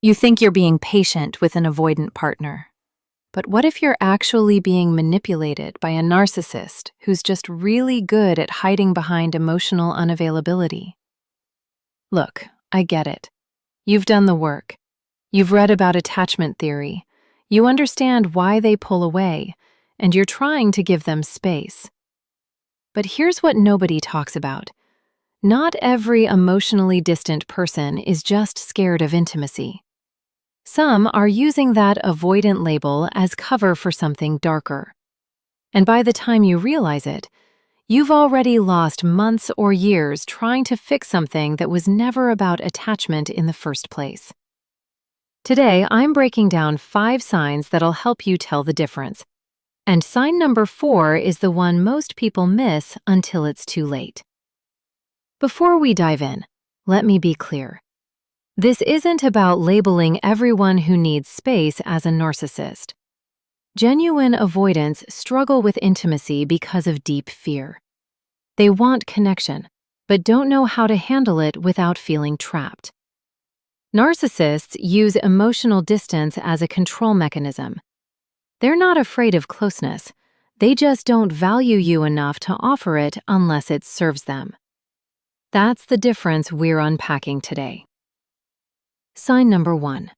You think you're being patient with an avoidant partner. But what if you're actually being manipulated by a narcissist who's just really good at hiding behind emotional unavailability? Look, I get it. You've done the work. You've read about attachment theory. You understand why they pull away, and you're trying to give them space. But here's what nobody talks about. Not every emotionally distant person is just scared of intimacy. Some are using that avoidant label as cover for something darker. And by the time you realize it, you've already lost months or years trying to fix something that was never about attachment in the first place. Today, I'm breaking down 5 signs that'll help you tell the difference. And sign number 4 is the one most people miss until it's too late. Before we dive in, let me be clear. This isn't about labeling everyone who needs space as a narcissist. Genuine avoidants struggle with intimacy because of deep fear. They want connection, but don't know how to handle it without feeling trapped. Narcissists use emotional distance as a control mechanism. They're not afraid of closeness. They just don't value you enough to offer it unless it serves them. That's the difference we're unpacking today. Sign number 1.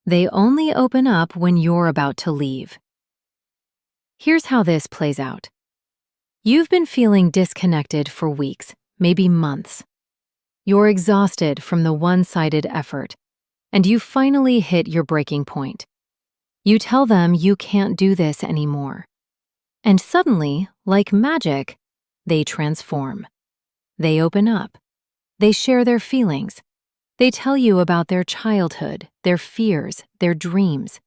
They only open up when you're about to leave. Here's how this plays out. You've been feeling disconnected for weeks, maybe months. You're exhausted from the one-sided effort, and you finally hit your breaking point. You tell them you can't do this anymore. And suddenly, like magic, they transform. They open up. They share their feelings. They tell you about their childhood, their fears, their dreams.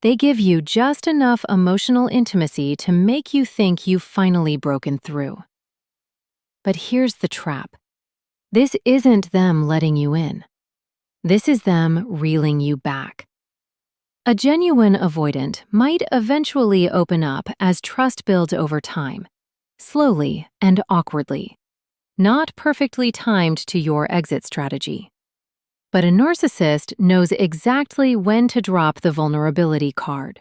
They give you just enough emotional intimacy to make you think you've finally broken through. But here's the trap. This isn't them letting you in. This is them reeling you back. A genuine avoidant might eventually open up as trust builds over time, slowly and awkwardly, not perfectly timed to your exit strategy. But a narcissist knows exactly when to drop the vulnerability card.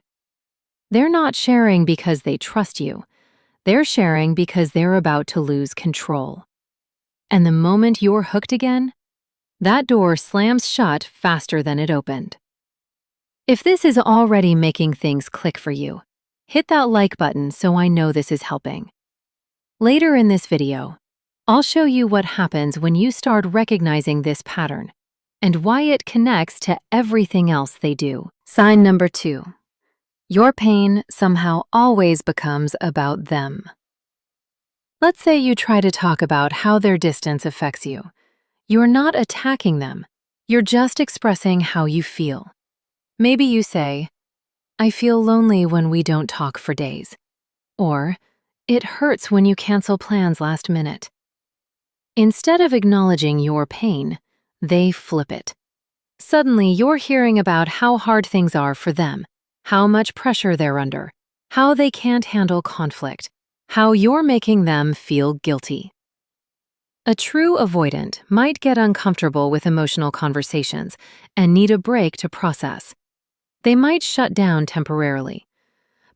They're not sharing because they trust you. They're sharing because they're about to lose control. And the moment you're hooked again, that door slams shut faster than it opened. If this is already making things click for you, hit that like button so I know this is helping. Later in this video, I'll show you what happens when you start recognizing this pattern and why it connects to everything else they do. Sign number 2. Your pain somehow always becomes about them. Let's say you try to talk about how their distance affects you. You're not attacking them. You're just expressing how you feel. Maybe you say, "I feel lonely when we don't talk for days." Or, "It hurts when you cancel plans last minute." Instead of acknowledging your pain, they flip it. Suddenly, you're hearing about how hard things are for them, how much pressure they're under, how they can't handle conflict, how you're making them feel guilty. A true avoidant might get uncomfortable with emotional conversations and need a break to process. They might shut down temporarily,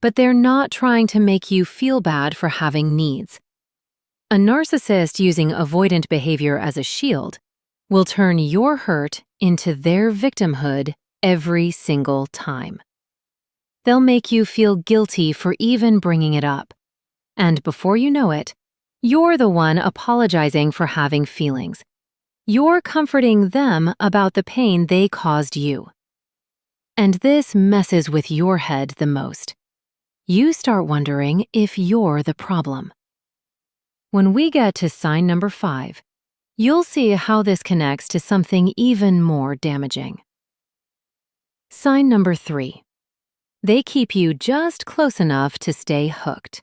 but they're not trying to make you feel bad for having needs. A narcissist using avoidant behavior as a shield will turn your hurt into their victimhood every single time. They'll make you feel guilty for even bringing it up. And before you know it, you're the one apologizing for having feelings. You're comforting them about the pain they caused you. And this messes with your head the most. You start wondering if you're the problem. When we get to sign number 5, you'll see how this connects to something even more damaging. Sign number 3. They keep you just close enough to stay hooked.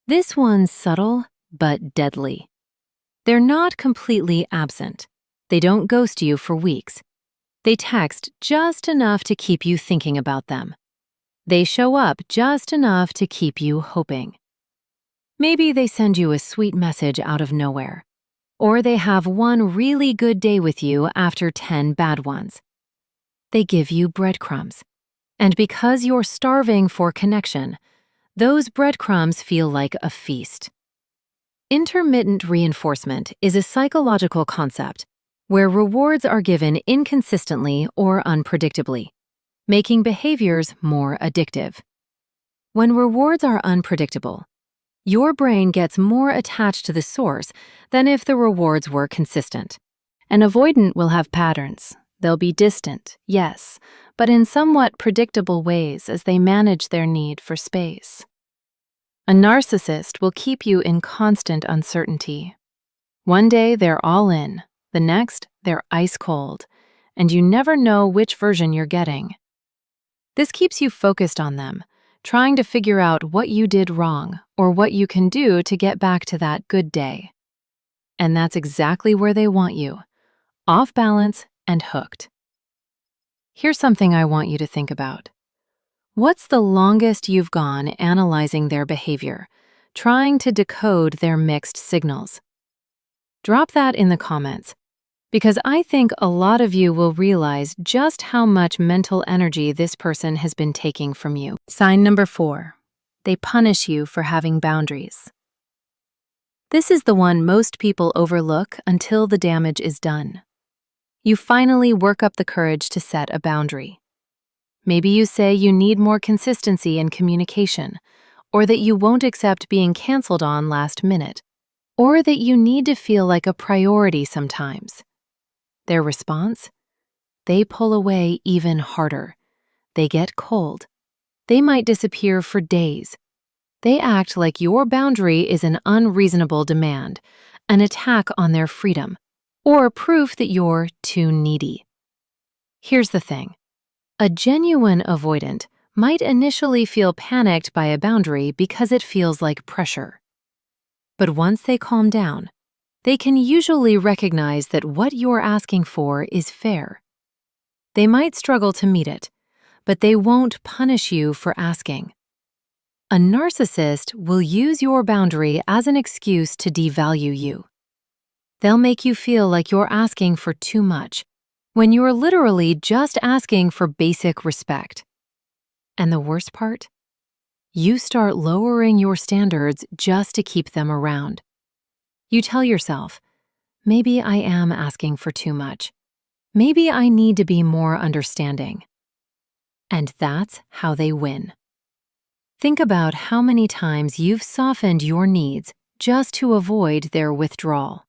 This one's subtle but deadly. They're not completely absent. They don't ghost you for weeks. They text just enough to keep you thinking about them. They show up just enough to keep you hoping. Maybe they send you a sweet message out of nowhere, or they have one really good day with you after 10 bad ones. They give you breadcrumbs. And because you're starving for connection, those breadcrumbs feel like a feast. Intermittent reinforcement is a psychological concept where rewards are given inconsistently or unpredictably, making behaviors more addictive. When rewards are unpredictable, your brain gets more attached to the source than if the rewards were consistent. An avoidant will have patterns. They'll be distant, yes, but in somewhat predictable ways as they manage their need for space. A narcissist will keep you in constant uncertainty. One day they're all in, the next they're ice cold, and you never know which version you're getting. This keeps you focused on them, trying to figure out what you did wrong or what you can do to get back to that good day. And that's exactly where they want you, off balance and hooked. Here's something I want you to think about. What's the longest you've gone analyzing their behavior, trying to decode their mixed signals? Drop that in the comments, because I think a lot of you will realize just how much mental energy this person has been taking from you. Sign number 4. They punish you for having boundaries. This is the one most people overlook until the damage is done. You finally work up the courage to set a boundary. Maybe you say you need more consistency in communication, or that you won't accept being canceled on last minute, or that you need to feel like a priority sometimes. Their response? They pull away even harder. They get cold. They might disappear for days. They act like your boundary is an unreasonable demand, an attack on their freedom, or proof that you're too needy. Here's the thing. A genuine avoidant might initially feel panicked by a boundary because it feels like pressure. But once they calm down, they can usually recognize that what you're asking for is fair. They might struggle to meet it, but they won't punish you for asking. A narcissist will use your boundary as an excuse to devalue you. They'll make you feel like you're asking for too much, when you're literally just asking for basic respect. And the worst part? You start lowering your standards just to keep them around. You tell yourself, maybe I am asking for too much. Maybe I need to be more understanding. And that's how they win. Think about how many times you've softened your needs just to avoid their withdrawal.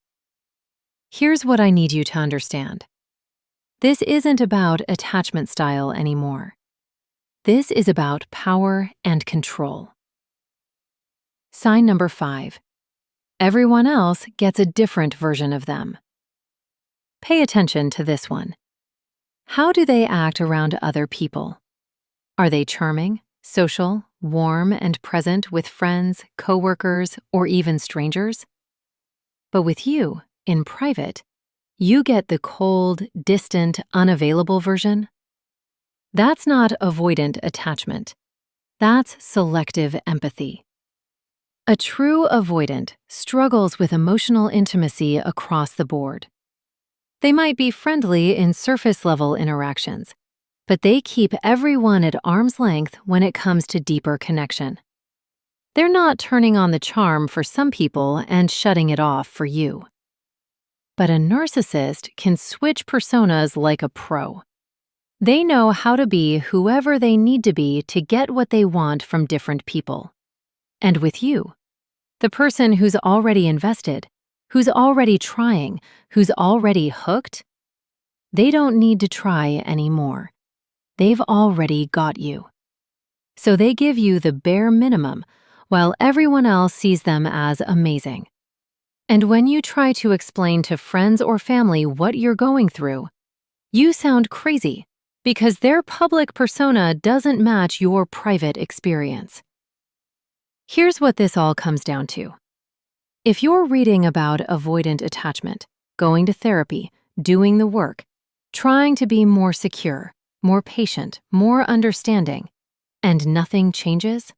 Here's what I need you to understand. This isn't about attachment style anymore. This is about power and control. Sign number 5. Everyone else gets a different version of them. Pay attention to this one. How do they act around other people? Are they charming, social, warm, and present with friends, coworkers, or even strangers? But with you, in private, you get the cold, distant, unavailable version. That's not avoidant attachment. That's selective empathy. A true avoidant struggles with emotional intimacy across the board. They might be friendly in surface-level interactions, but they keep everyone at arm's length when it comes to deeper connection. They're not turning on the charm for some people and shutting it off for you. But a narcissist can switch personas like a pro. They know how to be whoever they need to be to get what they want from different people. And with you, the person who's already invested, who's already trying, who's already hooked, they don't need to try anymore. They've already got you. So they give you the bare minimum, while everyone else sees them as amazing. And when you try to explain to friends or family what you're going through, you sound crazy because their public persona doesn't match your private experience. Here's what this all comes down to. If you're reading about avoidant attachment, going to therapy, doing the work, trying to be more secure, more patient, more understanding, and nothing changes,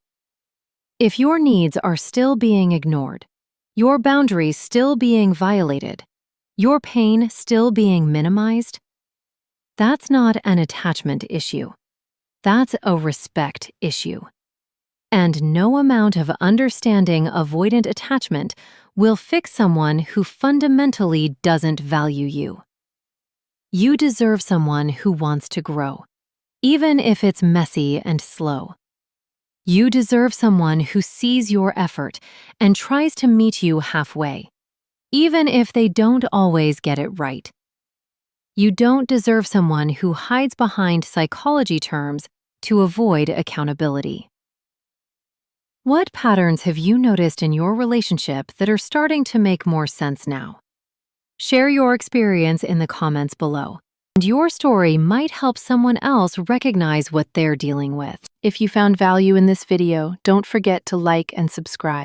if your needs are still being ignored, your boundaries still being violated, your pain still being minimized, That's not an attachment issue. That's a respect issue. And no amount of understanding avoidant attachment will fix someone who fundamentally doesn't value you. You deserve someone who wants to grow, even if it's messy and slow. You deserve someone who sees your effort and tries to meet you halfway, even if they don't always get it right. You don't deserve someone who hides behind psychology terms to avoid accountability. What patterns have you noticed in your relationship that are starting to make more sense now? Share your experience in the comments below, and your story might help someone else recognize what they're dealing with. If you found value in this video, don't forget to like and subscribe.